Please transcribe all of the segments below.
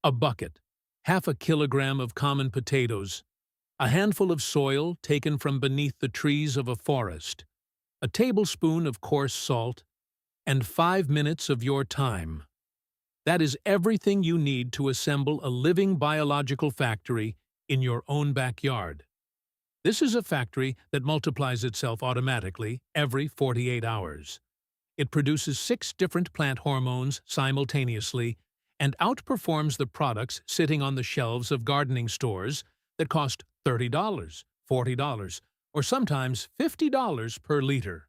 A bucket, half a kilogram of common potatoes, a handful of soil taken from beneath the trees of a forest, a tablespoon of coarse salt, and 5 minutes of your time. That is everything you need to assemble a living biological factory in your own backyard. This is a factory that multiplies itself automatically every 48 hours. It produces 6 different plant hormones simultaneously and outperforms the products sitting on the shelves of gardening stores that cost $30, $40, or sometimes $50 per liter.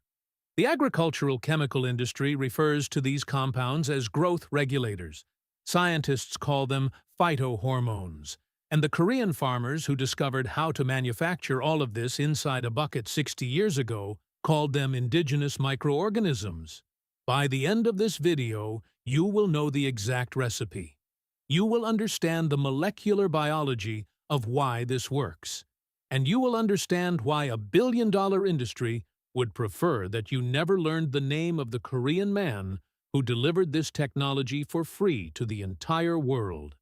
The agricultural chemical industry refers to these compounds as growth regulators. Scientists call them phytohormones. And the Korean farmers who discovered how to manufacture all of this inside a bucket 60 years ago called them indigenous microorganisms. By the end of this video, you will know the exact recipe. You will understand the molecular biology of why this works. And you will understand why a billion-dollar industry would prefer that you never learned the name of the Korean man who delivered this technology for free to the entire world.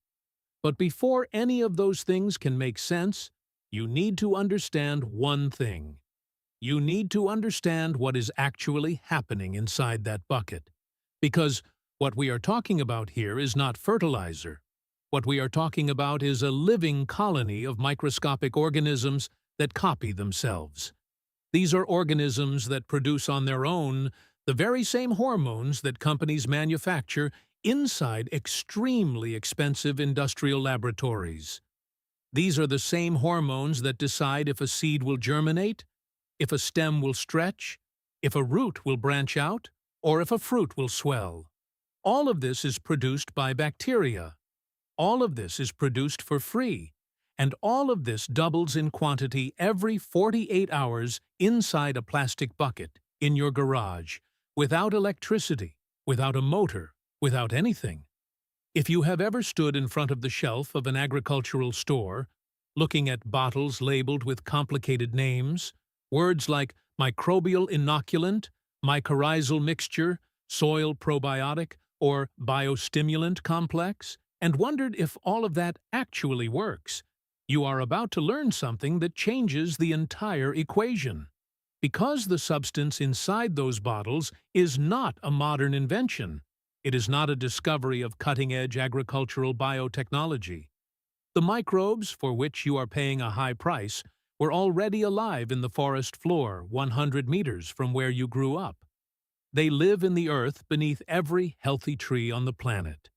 But before any of those things can make sense, you need to understand one thing. You need to understand what is actually happening inside that bucket. Because what we are talking about here is not fertilizer. What we are talking about is a living colony of microscopic organisms that copy themselves. These are organisms that produce on their own the very same hormones that companies manufacture inside extremely expensive industrial laboratories. These are the same hormones that decide if a seed will germinate, if a stem will stretch, if a root will branch out, or if a fruit will swell. All of this is produced by bacteria. All of this is produced for free. And all of this doubles in quantity every 48 hours inside a plastic bucket in your garage, without electricity, without a motor, without anything. If you have ever stood in front of the shelf of an agricultural store, looking at bottles labeled with complicated names, words like microbial inoculant, mycorrhizal mixture, soil probiotic, or biostimulant complex, and wondered if all of that actually works, you are about to learn something that changes the entire equation. Because the substance inside those bottles is not a modern invention, it is not a discovery of cutting-edge agricultural biotechnology. The microbes, for which you are paying a high price, were already alive in the forest floor 100 meters from where you grew up. They live in the earth beneath every healthy tree on the planet.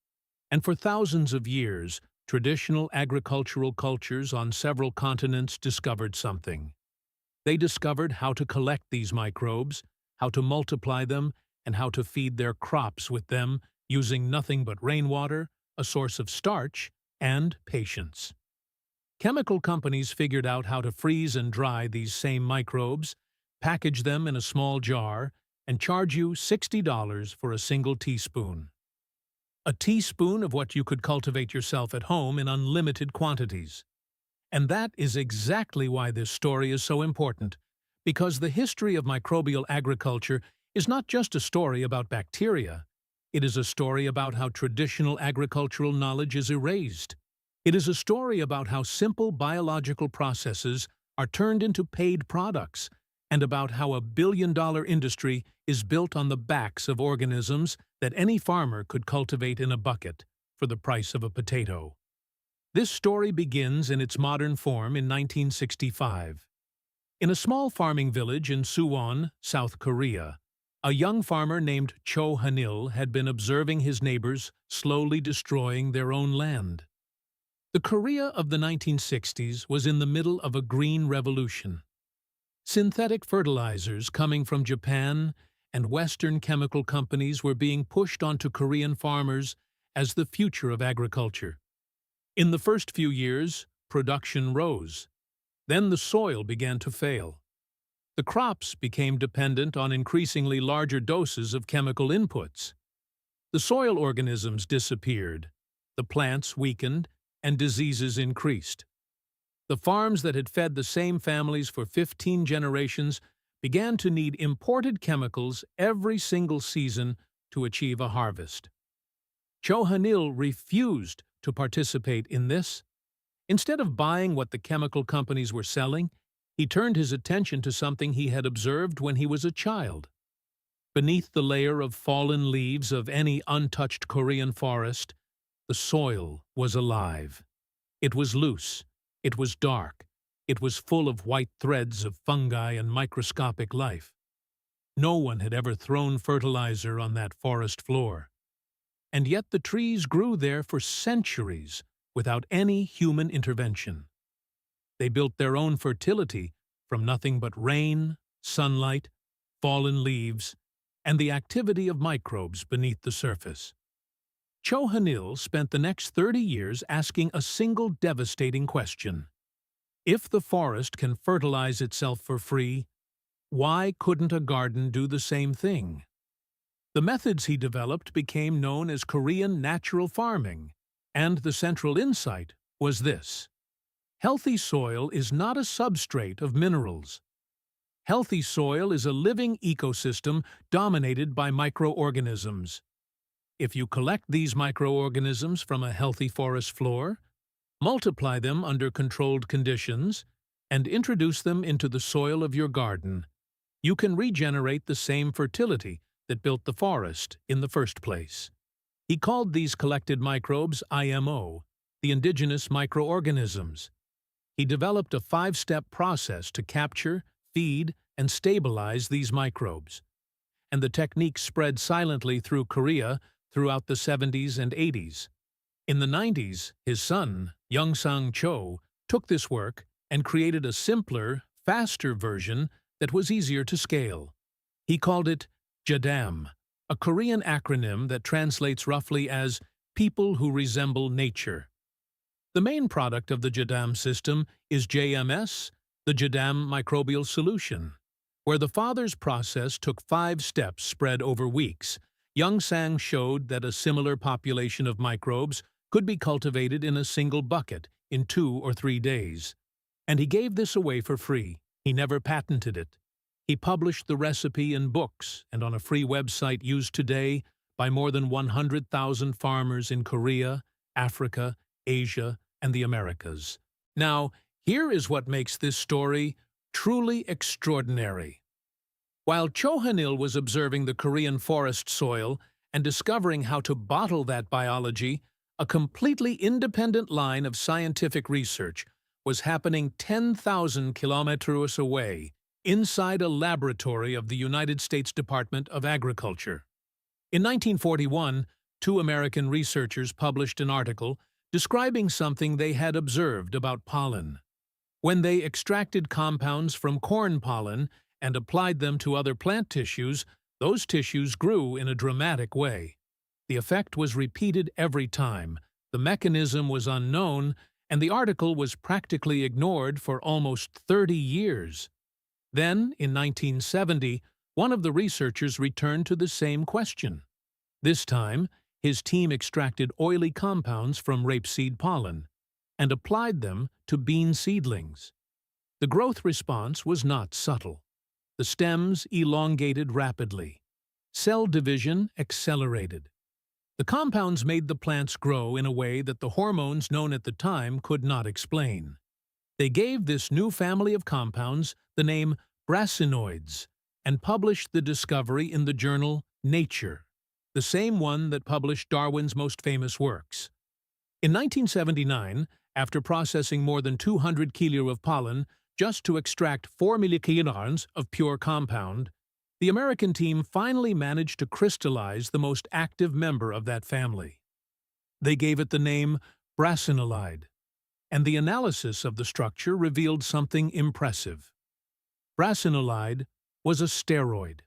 And for thousands of years, traditional agricultural cultures on several continents discovered something. They discovered how to collect these microbes, how to multiply them, and how to feed their crops with them using nothing but rainwater, a source of starch, and patience. Chemical companies figured out how to freeze and dry these same microbes, package them in a small jar, and charge you $60 for a single teaspoon. A teaspoon of what you could cultivate yourself at home in unlimited quantities. And that is exactly why this story is so important, because the history of microbial agriculture is not just a story about bacteria. It is a story about how traditional agricultural knowledge is erased. It is a story about how simple biological processes are turned into paid products, and about how a billion-dollar industry is built on the backs of organisms that any farmer could cultivate in a bucket for the price of a potato. This story begins in its modern form in 1965. In a small farming village in Suwon, South Korea, a young farmer named Cho Han-il had been observing his neighbors slowly destroying their own land. The Korea of the 1960s was in the middle of a green revolution. Synthetic fertilizers coming from Japan and Western chemical companies were being pushed onto Korean farmers as the future of agriculture. In the first few years, production rose. Then the soil began to fail. The crops became dependent on increasingly larger doses of chemical inputs. The soil organisms disappeared, the plants weakened, and diseases increased. The farms that had fed the same families for 15 generations began to need imported chemicals every single season to achieve a harvest. Cho Han-il refused to participate in this. Instead of buying what the chemical companies were selling, he turned his attention to something he had observed when he was a child. Beneath the layer of fallen leaves of any untouched Korean forest, the soil was alive. It was loose, it was dark, it was full of white threads of fungi and microscopic life. No one had ever thrown fertilizer on that forest floor. And yet the trees grew there for centuries without any human intervention. They built their own fertility from nothing but rain, sunlight, fallen leaves, and the activity of microbes beneath the surface. Cho Han-il spent the next 30 years asking a single devastating question. If the forest can fertilize itself for free, why couldn't a garden do the same thing? The methods he developed became known as Korean natural farming, and the central insight was this: healthy soil is not a substrate of minerals. Healthy soil is a living ecosystem dominated by microorganisms. If you collect these microorganisms from a healthy forest floor, multiply them under controlled conditions, and introduce them into the soil of your garden, you can regenerate the same fertility that built the forest in the first place. He called these collected microbes IMO, the indigenous microorganisms. He developed a 5-step process to capture, feed, and stabilize these microbes. And the technique spread silently through Korea throughout the 70s and 80s. In the 90s, his son, Young-sang Cho, took this work and created a simpler, faster version that was easier to scale. He called it JADAM, a Korean acronym that translates roughly as People Who Resemble Nature. The main product of the JADAM system is JMS, the JADAM microbial solution. Where the father's process took 5 steps spread over weeks, Young-sang showed that a similar population of microbes could be cultivated in a single bucket in 2 or 3 days. And he gave this away for free. He never patented it. He published the recipe in books and on a free website used today by more than 100,000 farmers in Korea, Africa, Asia, and the Americas. Now, here is what makes this story truly extraordinary. While Cho Han-il was observing the Korean forest soil and discovering how to bottle that biology, a completely independent line of scientific research was happening 10,000 kilometers away, inside a laboratory of the United States Department of Agriculture. In 1941, 2 American researchers published an article describing something they had observed about pollen. When they extracted compounds from corn pollen and applied them to other plant tissues, those tissues grew in a dramatic way. The effect was repeated every time, the mechanism was unknown, and the article was practically ignored for almost 30 years. Then, in 1970, one of the researchers returned to the same question. This time, his team extracted oily compounds from rapeseed pollen and applied them to bean seedlings. The growth response was not subtle. The stems elongated rapidly. Cell division accelerated. The compounds made the plants grow in a way that the hormones known at the time could not explain. They gave this new family of compounds the name brasinoids and published the discovery in the journal Nature, the same one that published Darwin's most famous works. In 1979, after processing more than 200 kilo of pollen just to extract 4 milliliters of pure compound, the American team finally managed to crystallize the most active member of that family. They gave it the name brasinolide, and the analysis of the structure revealed something impressive. Brasinolide was a steroid,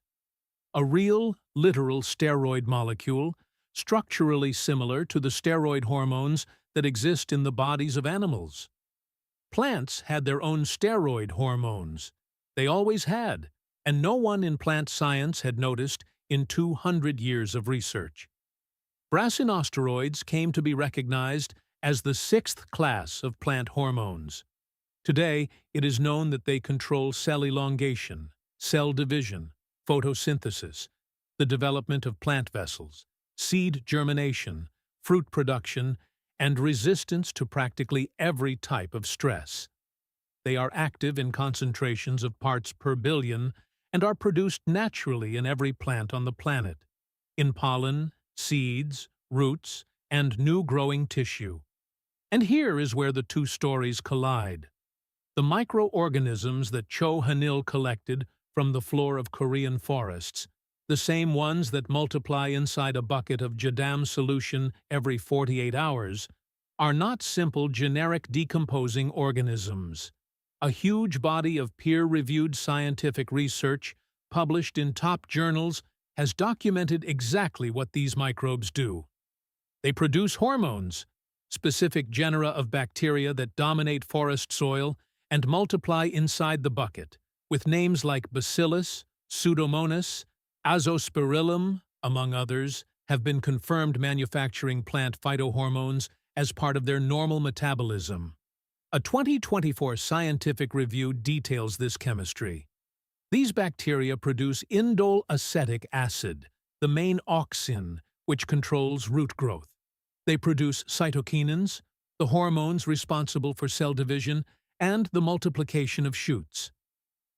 a real, literal steroid molecule structurally similar to the steroid hormones that exist in the bodies of animals. Plants had their own steroid hormones. They always had, and no one in plant science had noticed in 200 years of research. Brasinosteroids came to be recognized as the 6th class of plant hormones. Today, it is known that they control cell elongation, cell division, photosynthesis, the development of plant vessels, seed germination, fruit production, and resistance to practically every type of stress. They are active in concentrations of parts per billion and are produced naturally in every plant on the planet, in pollen, seeds, roots, and new growing tissue. And here is where the two stories collide. The microorganisms that Cho Hanil collected from the floor of Korean forests, the same ones that multiply inside a bucket of Jadam solution every 48 hours, are not simple generic decomposing organisms. A huge body of peer-reviewed scientific research, published in top journals, has documented exactly what these microbes do. They produce hormones, specific genera of bacteria that dominate forest soil and multiply inside the bucket, with names like Bacillus, Pseudomonas, Azospirillum, among others, have been confirmed manufacturing plant phytohormones as part of their normal metabolism. A 2024 scientific review details this chemistry. These bacteria produce indole acetic acid, the main auxin, which controls root growth. They produce cytokinins, the hormones responsible for cell division and the multiplication of shoots.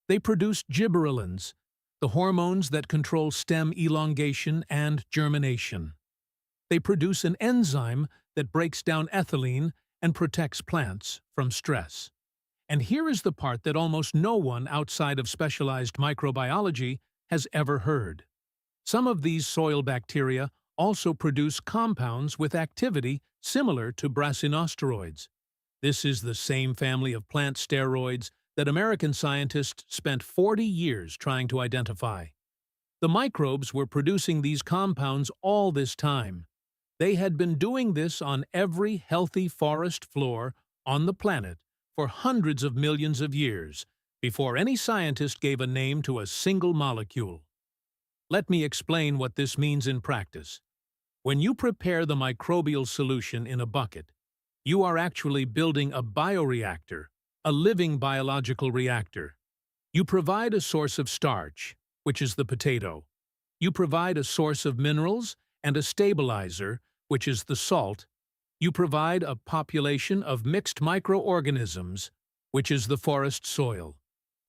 They produce gibberellins, the hormones that control stem elongation and germination. They produce an enzyme that breaks down ethylene and protects plants from stress. And here is the part that almost no one outside of specialized microbiology has ever heard. Some of these soil bacteria also produce compounds with activity similar to brasinosteroids. This is the same family of plant steroids that American scientists spent 40 years trying to identify. The microbes were producing these compounds all this time. They had been doing this on every healthy forest floor on the planet for hundreds of millions of years, before any scientist gave a name to a single molecule. Let me explain what this means in practice. When you prepare the microbial solution in a bucket, you are actually building a bioreactor, a living biological reactor. You provide a source of starch, which is the potato. You provide a source of minerals and a stabilizer, which is the salt. You provide a population of mixed microorganisms, which is the forest soil.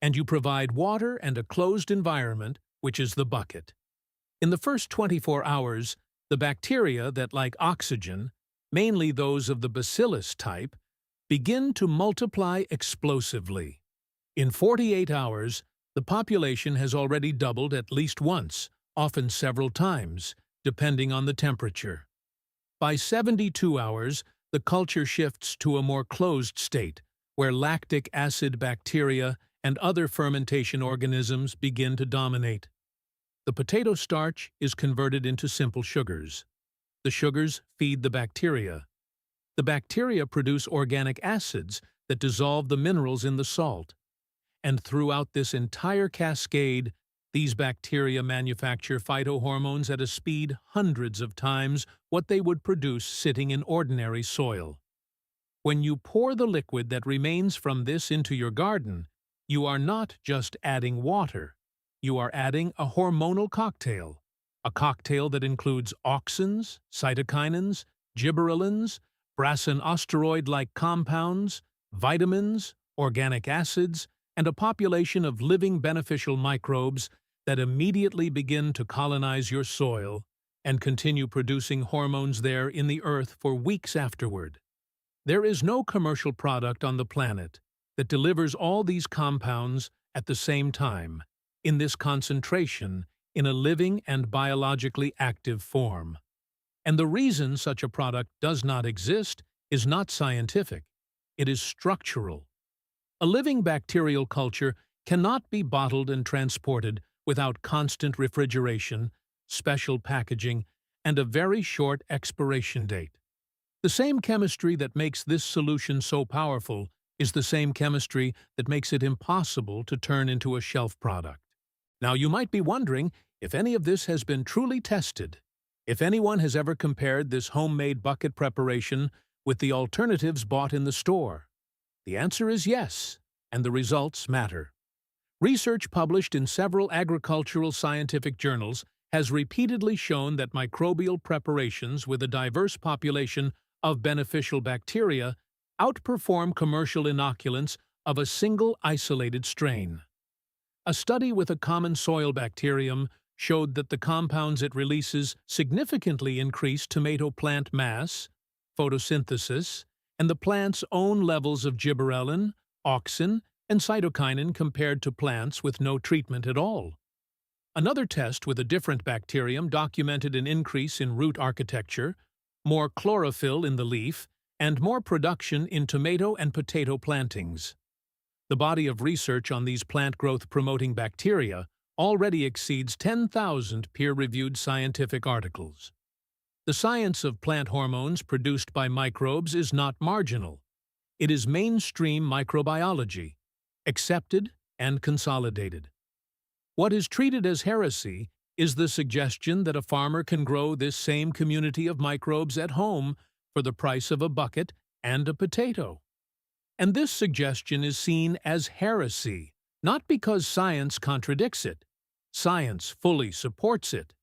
And you provide water and a closed environment, which is the bucket. In the first 24 hours, the bacteria that like oxygen, mainly those of the bacillus type, begin to multiply explosively. In 48 hours, the population has already doubled at least once, often several times, depending on the temperature. By 72 hours, the culture shifts to a more closed state, where lactic acid bacteria and other fermentation organisms begin to dominate. The potato starch is converted into simple sugars. The sugars feed the bacteria. The bacteria produce organic acids that dissolve the minerals in the salt. And throughout this entire cascade, these bacteria manufacture phytohormones at a speed hundreds of times what they would produce sitting in ordinary soil. When you pour the liquid that remains from this into your garden, you are not just adding water. You are adding a hormonal cocktail. A cocktail that includes auxins, cytokinins, gibberellins, brasinosteroid-like compounds, vitamins, organic acids, and a population of living beneficial microbes that immediately begin to colonize your soil and continue producing hormones there in the earth for weeks afterward. There is no commercial product on the planet that delivers all these compounds at the same time, in this concentration, in a living and biologically active form. And the reason such a product does not exist is not scientific. It is structural. A living bacterial culture cannot be bottled and transported without constant refrigeration, special packaging, and a very short expiration date. The same chemistry that makes this solution so powerful is the same chemistry that makes it impossible to turn into a shelf product. Now, you might be wondering if any of this has been truly tested, if anyone has ever compared this homemade bucket preparation with the alternatives bought in the store. The answer is yes, and the results matter. Research published in several agricultural scientific journals has repeatedly shown that microbial preparations with a diverse population of beneficial bacteria outperform commercial inoculants of a single isolated strain. A study with a common soil bacterium showed that the compounds it releases significantly increase tomato plant mass, photosynthesis, and the plant's own levels of gibberellin, auxin, and cytokinin compared to plants with no treatment at all. Another test with a different bacterium documented an increase in root architecture, more chlorophyll in the leaf, and more production in tomato and potato plantings. The body of research on these plant growth-promoting bacteria already exceeds 10,000 peer-reviewed scientific articles. The science of plant hormones produced by microbes is not marginal. It is mainstream microbiology, accepted and consolidated. What is treated as heresy is the suggestion that a farmer can grow this same community of microbes at home for the price of a bucket and a potato. And this suggestion is seen as heresy, not because science contradicts it. Science fully supports it.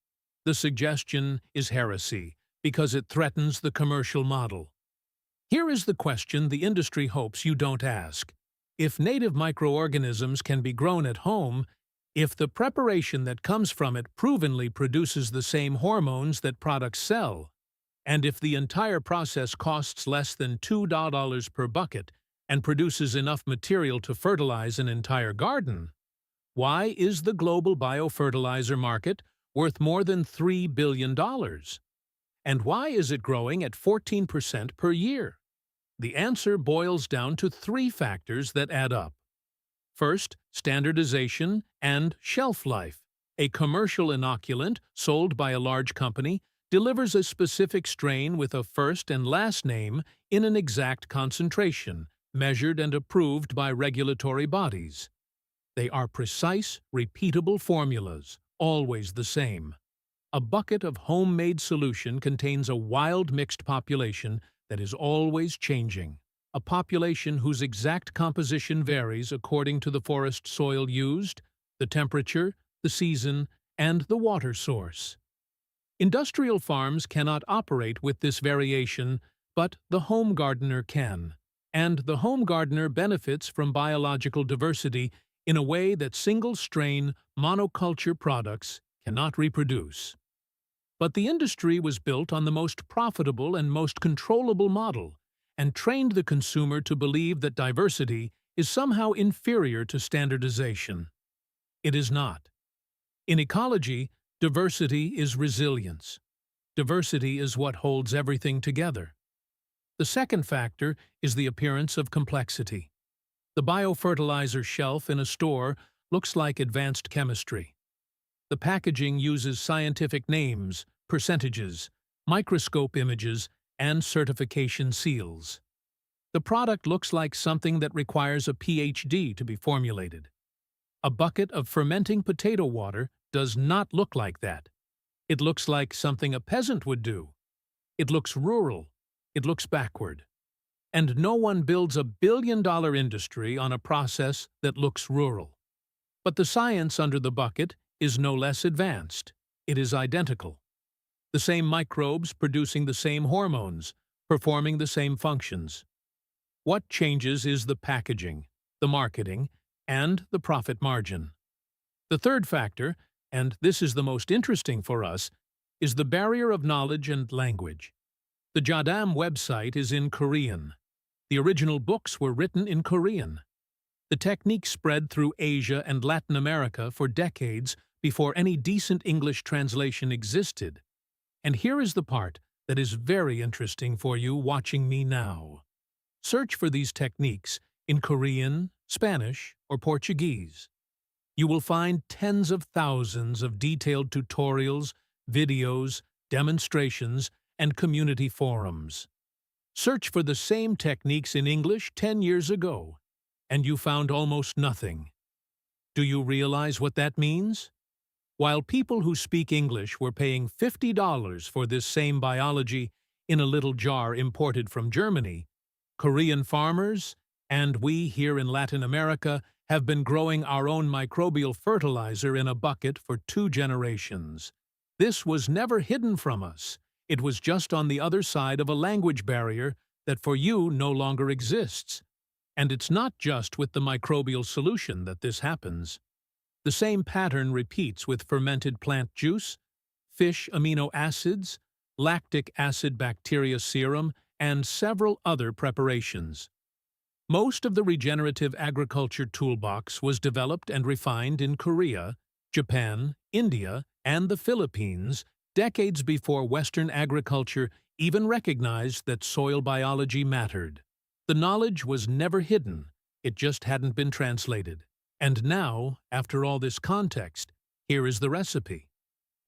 The suggestion is heresy because it threatens the commercial model. Here is the question the industry hopes you don't ask. If native microorganisms can be grown at home, if the preparation that comes from it provenly produces the same hormones that products sell, and if the entire process costs less than $2 per bucket and produces enough material to fertilize an entire garden, why is the global biofertilizer market worth more than $3 billion? And why is it growing at 14% per year? The answer boils down to three factors that add up. First, standardization and shelf life. A commercial inoculant sold by a large company delivers a specific strain with a first and last name in an exact concentration, measured and approved by regulatory bodies. They are precise, repeatable formulas, always the same. A bucket of homemade solution contains a wild mixed population that is always changing. A population whose exact composition varies according to the forest soil used, the temperature, the season, and the water source. Industrial farms cannot operate with this variation, but the home gardener can. And the home gardener benefits from biological diversity in a way that single-strain, monoculture products cannot reproduce. But the industry was built on the most profitable and most controllable model, and trained the consumer to believe that diversity is somehow inferior to standardization. It is not. In ecology, diversity is resilience. Diversity is what holds everything together. The second factor is the appearance of complexity. The biofertilizer shelf in a store looks like advanced chemistry. The packaging uses scientific names, percentages, microscope images, and certification seals. The product looks like something that requires a PhD to be formulated. A bucket of fermenting potato water does not look like that. It looks like something a peasant would do. It looks rural. It looks backward. And no one builds a billion-dollar industry on a process that looks rural. But the science under the bucket is no less advanced. It is identical. The same microbes producing the same hormones, performing the same functions. What changes is the packaging, the marketing, and the profit margin. The third factor, and this is the most interesting for us, is the barrier of knowledge and language. The Jadam website is in Korean. The original books were written in Korean. The technique spread through Asia and Latin America for decades before any decent English translation existed. And here is the part that is very interesting for you watching me now. Search for these techniques in Korean, Spanish, or Portuguese. You will find tens of thousands of detailed tutorials, videos, demonstrations, and community forums. Search for the same techniques in English 10 years ago, and you found almost nothing. Do you realize what that means? While people who speak English were paying $50 for this same biology in a little jar imported from Germany, Korean farmers, and we here in Latin America, have been growing our own microbial fertilizer in a bucket for 2 generations. This was never hidden from us. It was just on the other side of a language barrier that for you no longer exists. And it's not just with the microbial solution that this happens. The same pattern repeats with fermented plant juice, fish amino acids, lactic acid bacteria serum, and several other preparations. Most of the regenerative agriculture toolbox was developed and refined in Korea, Japan, India, and the Philippines decades before Western agriculture even recognized that soil biology mattered. The knowledge was never hidden, it just hadn't been translated. And now, after all this context, here is the recipe.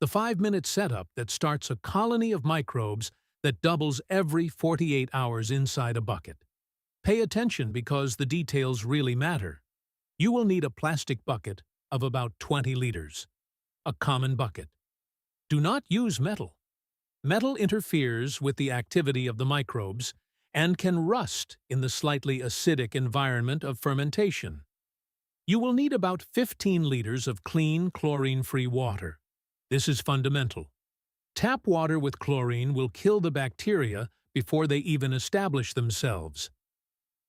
The 5-minute setup that starts a colony of microbes that doubles every 48 hours inside a bucket. Pay attention because the details really matter. You will need a plastic bucket of about 20 liters. A common bucket. Do not use metal. Metal interferes with the activity of the microbes and can rust in the slightly acidic environment of fermentation. You will need about 15 liters of clean, chlorine-free water. This is fundamental. Tap water with chlorine will kill the bacteria before they even establish themselves.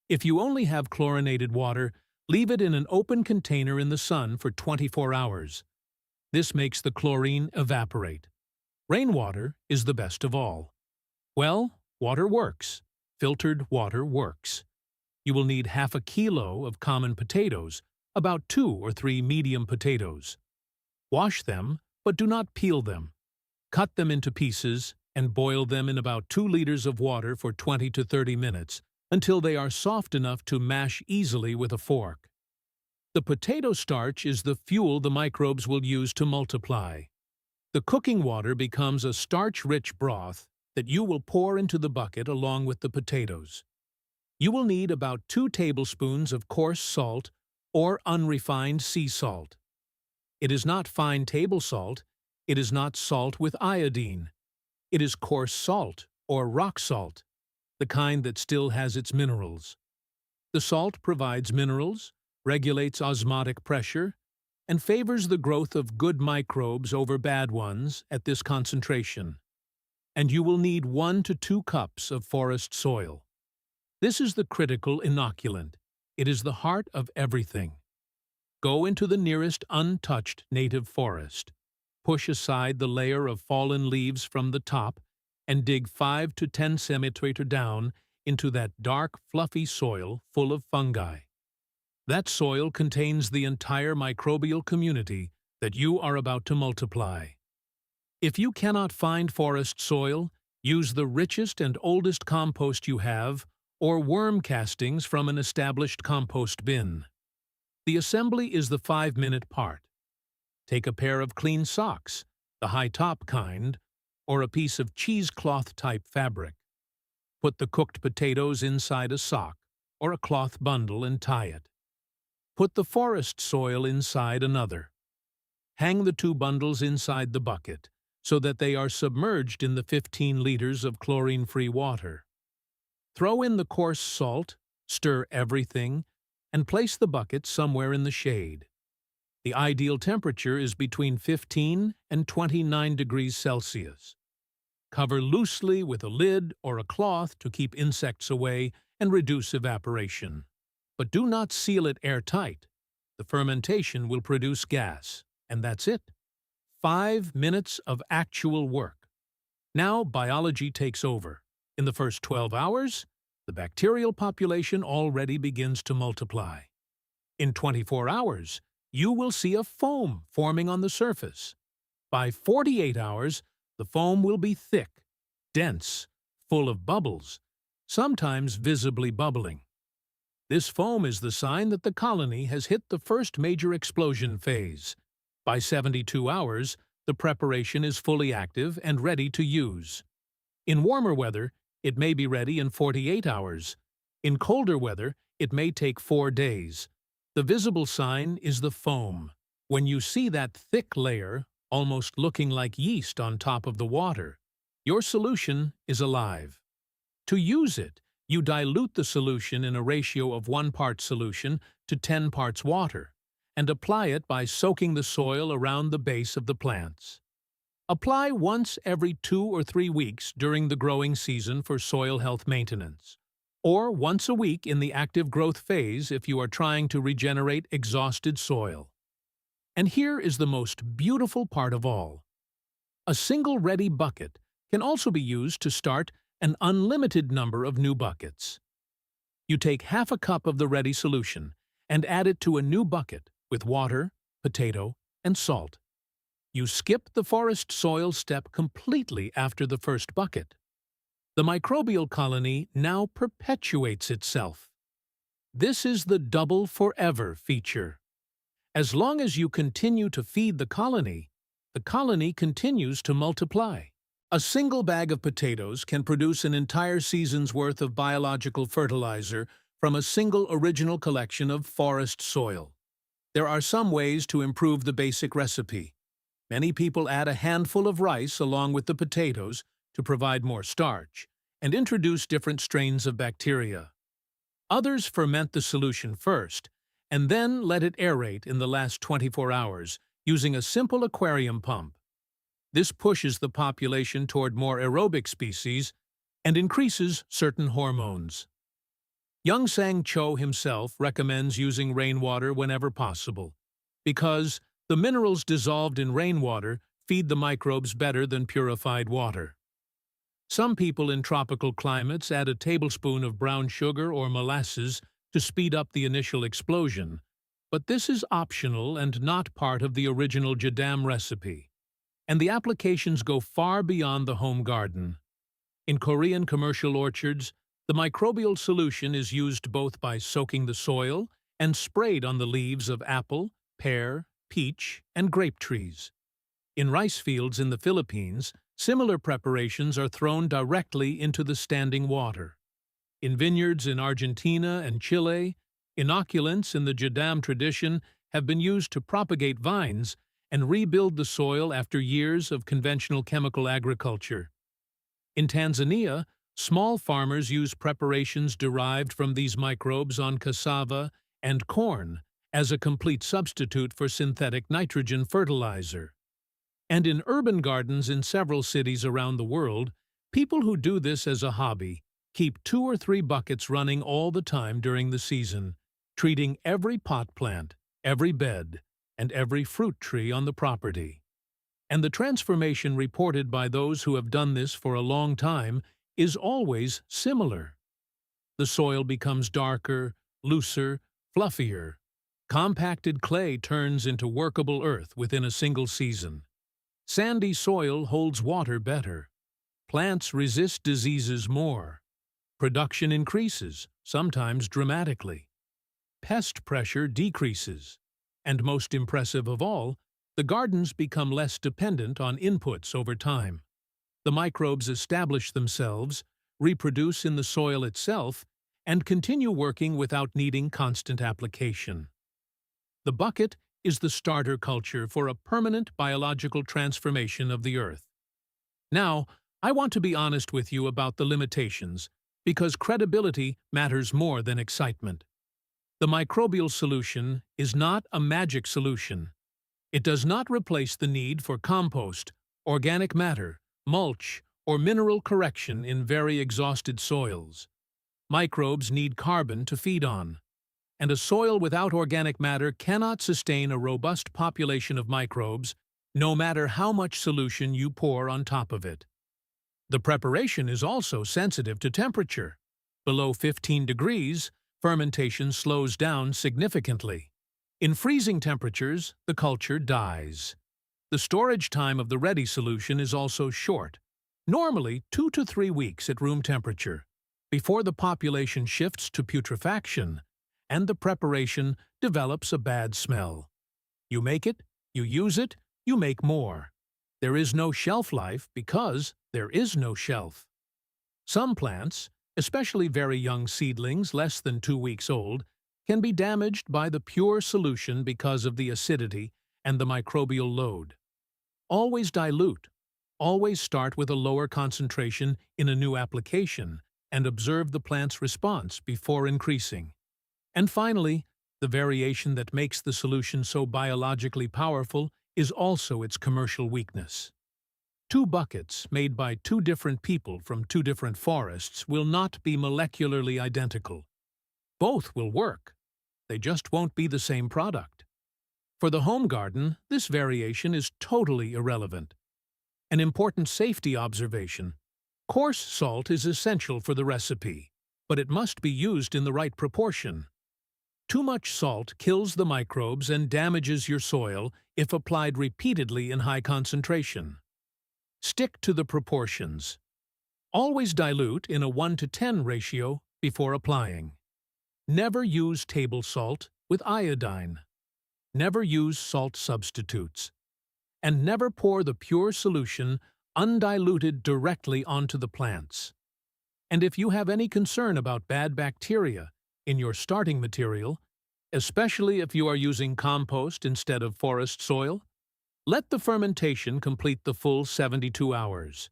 If you only have chlorinated water, leave it in an open container in the sun for 24 hours. This makes the chlorine evaporate. Rainwater is the best of all. Well, water works. Filtered water works. You will need half a kilo of common potatoes, about 2 or 3 medium potatoes. Wash them, but do not peel them. Cut them into pieces and boil them in about 2 liters of water for 20 to 30 minutes until they are soft enough to mash easily with a fork. The potato starch is the fuel the microbes will use to multiply. The cooking water becomes a starch-rich broth that you will pour into the bucket along with the potatoes. You will need about 2 tablespoons of coarse salt or unrefined sea salt. It is not fine table salt, it is not salt with iodine. It is coarse salt or rock salt, the kind that still has its minerals. The salt provides minerals, regulates osmotic pressure, and favors the growth of good microbes over bad ones at this concentration. And you will need 1 to 2 cups of forest soil. This is the critical inoculant. It is the heart of everything. Go into the nearest untouched native forest. Push aside the layer of fallen leaves from the top and dig 5 to 10 centimeters down into that dark, fluffy soil full of fungi. That soil contains the entire microbial community that you are about to multiply. If you cannot find forest soil, use the richest and oldest compost you have or worm castings from an established compost bin. The assembly is the 5-minute part. Take a pair of clean socks, the high-top kind, or a piece of cheesecloth-type fabric. Put the cooked potatoes inside a sock or a cloth bundle and tie it. Put the forest soil inside another. Hang the 2 bundles inside the bucket so that they are submerged in the 15 liters of chlorine-free water. Throw in the coarse salt, stir everything, and place the bucket somewhere in the shade. The ideal temperature is between 15 and 29 degrees Celsius. Cover loosely with a lid or a cloth to keep insects away and reduce evaporation. But do not seal it airtight. The fermentation will produce gas, and that's it. 5 minutes of actual work. Now biology takes over. In the first 12 hours, the bacterial population already begins to multiply. In 24 hours, you will see a foam forming on the surface. By 48 hours, the foam will be thick, dense, full of bubbles, sometimes visibly bubbling. This foam is the sign that the colony has hit the first major explosion phase. By 72 hours, the preparation is fully active and ready to use. In warmer weather, it may be ready in 48 hours. In colder weather, it may take 4 days. The visible sign is the foam. When you see that thick layer, almost looking like yeast on top of the water, your solution is alive. To use it, you dilute the solution in a ratio of 1 part solution to 10 parts water, and apply it by soaking the soil around the base of the plants. Apply once every 2 or 3 weeks during the growing season for soil health maintenance, or once a week in the active growth phase if you are trying to regenerate exhausted soil. And here is the most beautiful part of all. A single ready bucket can also be used to start an unlimited number of new buckets. You take half a cup of the ready solution and add it to a new bucket with water, potato, and salt. You skip the forest soil step completely after the first bucket. The microbial colony now perpetuates itself. This is the double forever feature. As long as you continue to feed the colony continues to multiply. A single bag of potatoes can produce an entire season's worth of biological fertilizer from a single original collection of forest soil. There are some ways to improve the basic recipe. Many people add a handful of rice along with the potatoes to provide more starch and introduce different strains of bacteria. Others ferment the solution first and then let it aerate in the last 24 hours using a simple aquarium pump. This pushes the population toward more aerobic species and increases certain hormones. Young Sang Cho himself recommends using rainwater whenever possible, because the minerals dissolved in rainwater feed the microbes better than purified water. Some people in tropical climates add a tablespoon of brown sugar or molasses to speed up the initial explosion, but this is optional and not part of the original Jadam recipe, and the applications go far beyond the home garden. In Korean commercial orchards, the microbial solution is used both by soaking the soil and sprayed on the leaves of apple, pear, peach, and grape trees. In rice fields in the Philippines, similar preparations are thrown directly into the standing water. In vineyards in Argentina and Chile, inoculants in the Jadam tradition have been used to propagate vines and rebuild the soil after years of conventional chemical agriculture. In Tanzania, small farmers use preparations derived from these microbes on cassava and corn as a complete substitute for synthetic nitrogen fertilizer. And in urban gardens in several cities around the world, people who do this as a hobby keep 2 or 3 buckets running all the time during the season, treating every pot plant, every bed, and every fruit tree on the property. And the transformation reported by those who have done this for a long time is always similar. The soil becomes darker, looser, fluffier. Compacted clay turns into workable earth within a single season. Sandy soil holds water better. Plants resist diseases more. Production increases, sometimes dramatically. Pest pressure decreases. And most impressive of all, the gardens become less dependent on inputs over time. The microbes establish themselves, reproduce in the soil itself, and continue working without needing constant application. The bucket is the starter culture for a permanent biological transformation of the earth. Now, I want to be honest with you about the limitations, because credibility matters more than excitement. The microbial solution is not a magic solution. It does not replace the need for compost, organic matter, mulch, or mineral correction in very exhausted soils. Microbes need carbon to feed on, and a soil without organic matter cannot sustain a robust population of microbes, no matter how much solution you pour on top of it. The preparation is also sensitive to temperature. Below 15 degrees, fermentation slows down significantly. In freezing temperatures, the culture dies. The storage time of the ready solution is also short, normally 2 to 3 weeks at room temperature, before the population shifts to putrefaction and the preparation develops a bad smell. You make it, you use it, you make more. There is no shelf life because there is no shelf. Some plants, especially very young seedlings less than 2 weeks old, can be damaged by the pure solution because of the acidity and the microbial load. Always dilute. Always start with a lower concentration in a new application and observe the plant's response before increasing. And finally, the variation that makes the solution so biologically powerful is also its commercial weakness. Two buckets made by two different people from two different forests will not be molecularly identical. Both will work. They just won't be the same product. For the home garden, this variation is totally irrelevant. An important safety observation: coarse salt is essential for the recipe, but it must be used in the right proportion. Too much salt kills the microbes and damages your soil if applied repeatedly in high concentration. Stick to the proportions. Always dilute in a 1:10 ratio before applying. Never use table salt with iodine. Never use salt substitutes. And never pour the pure solution undiluted directly onto the plants. And if you have any concern about bad bacteria in your starting material, especially if you are using compost instead of forest soil, let the fermentation complete the full 72 hours.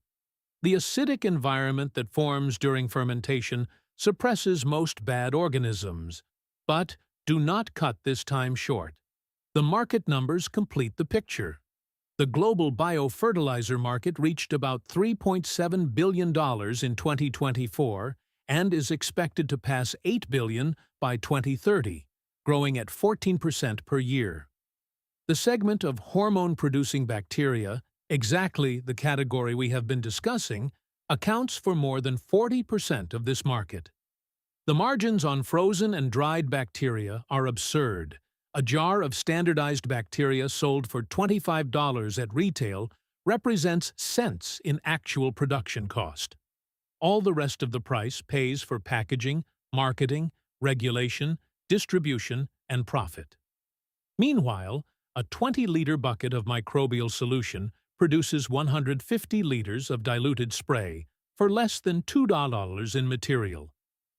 The acidic environment that forms during fermentation suppresses most bad organisms, but do not cut this time short. The market numbers complete the picture. The global biofertilizer market reached about $3.7 billion in 2024 and is expected to pass $8 billion by 2030, growing at 14% per year. The segment of hormone-producing bacteria, exactly the category we have been discussing, accounts for more than 40% of this market. The margins on frozen and dried bacteria are absurd. A jar of standardized bacteria sold for $25 at retail represents cents in actual production cost. All the rest of the price pays for packaging, marketing, regulation, distribution, and profit. Meanwhile, a 20-liter bucket of microbial solution produces 150 liters of diluted spray for less than $2 in material,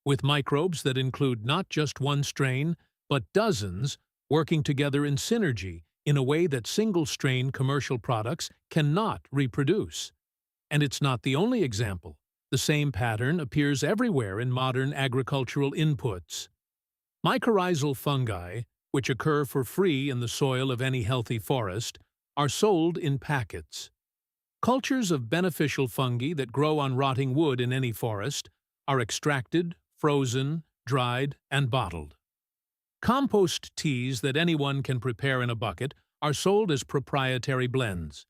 with microbes that include not just one strain, but dozens, working together in synergy in a way that single-strain commercial products cannot reproduce. And it's not the only example. The same pattern appears everywhere in modern agricultural inputs. Mycorrhizal fungi, which occur for free in the soil of any healthy forest, are sold in packets. Cultures of beneficial fungi that grow on rotting wood in any forest are extracted, frozen, dried, and bottled. Compost teas that anyone can prepare in a bucket are sold as proprietary blends.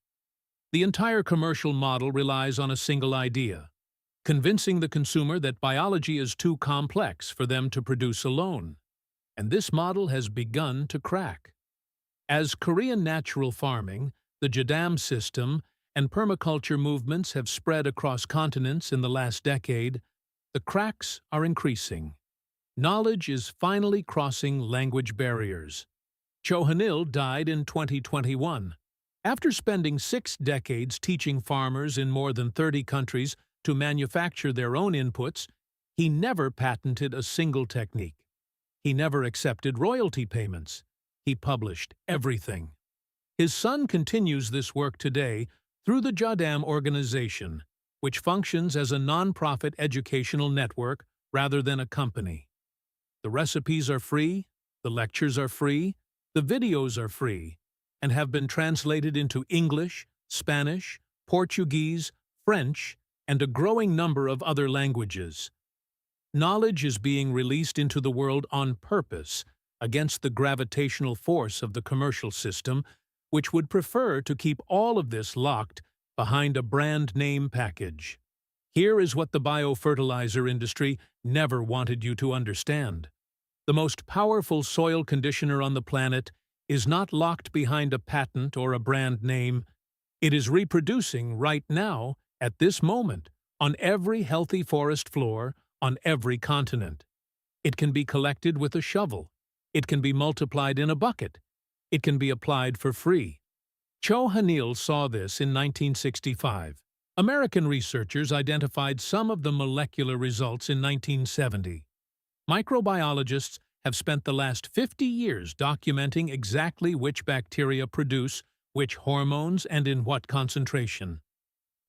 The entire commercial model relies on a single idea: convincing the consumer that biology is too complex for them to produce alone. And this model has begun to crack. As Korean natural farming, the Jadam system, and permaculture movements have spread across continents in the last decade, the cracks are increasing. Knowledge is finally crossing language barriers. Cho Han-il died in 2021. After spending 6 decades teaching farmers in more than 30 countries to manufacture their own inputs, he never patented a single technique. He never accepted royalty payments. He published everything. His son continues this work today through the Jadam organization, which functions as a non-profit educational network rather than a company. The recipes are free, the lectures are free, the videos are free, and have been translated into English, Spanish, Portuguese, French, and a growing number of other languages. Knowledge is being released into the world on purpose, against the gravitational force of the commercial system, which would prefer to keep all of this locked behind a brand name package. Here is what the biofertilizer industry never wanted you to understand. The most powerful soil conditioner on the planet is not locked behind a patent or a brand name. It is reproducing right now, at this moment, on every healthy forest floor, on every continent. It can be collected with a shovel. It can be multiplied in a bucket. It can be applied for free. Cho Han-il saw this in 1965. American researchers identified some of the molecular results in 1970. Microbiologists have spent the last 50 years documenting exactly which bacteria produce which hormones and in what concentration.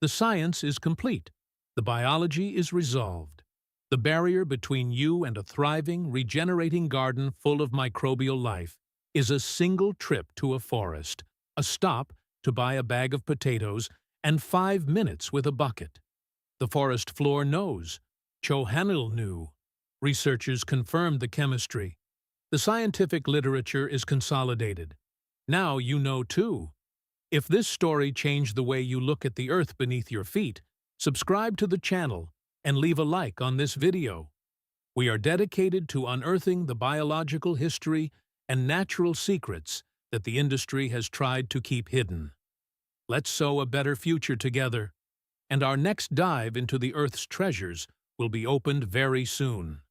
The science is complete. The biology is resolved. The barrier between you and a thriving, regenerating garden full of microbial life is a single trip to a forest, a stop to buy a bag of potatoes, and 5 minutes with a bucket. The forest floor knows. Chohanil knew. Researchers confirmed the chemistry. The scientific literature is consolidated. Now you know too. If this story changed the way you look at the earth beneath your feet, subscribe to the channel and leave a like on this video. We are dedicated to unearthing the biological history and natural secrets that the industry has tried to keep hidden. Let's sow a better future together, and our next dive into the Earth's treasures will be opened very soon.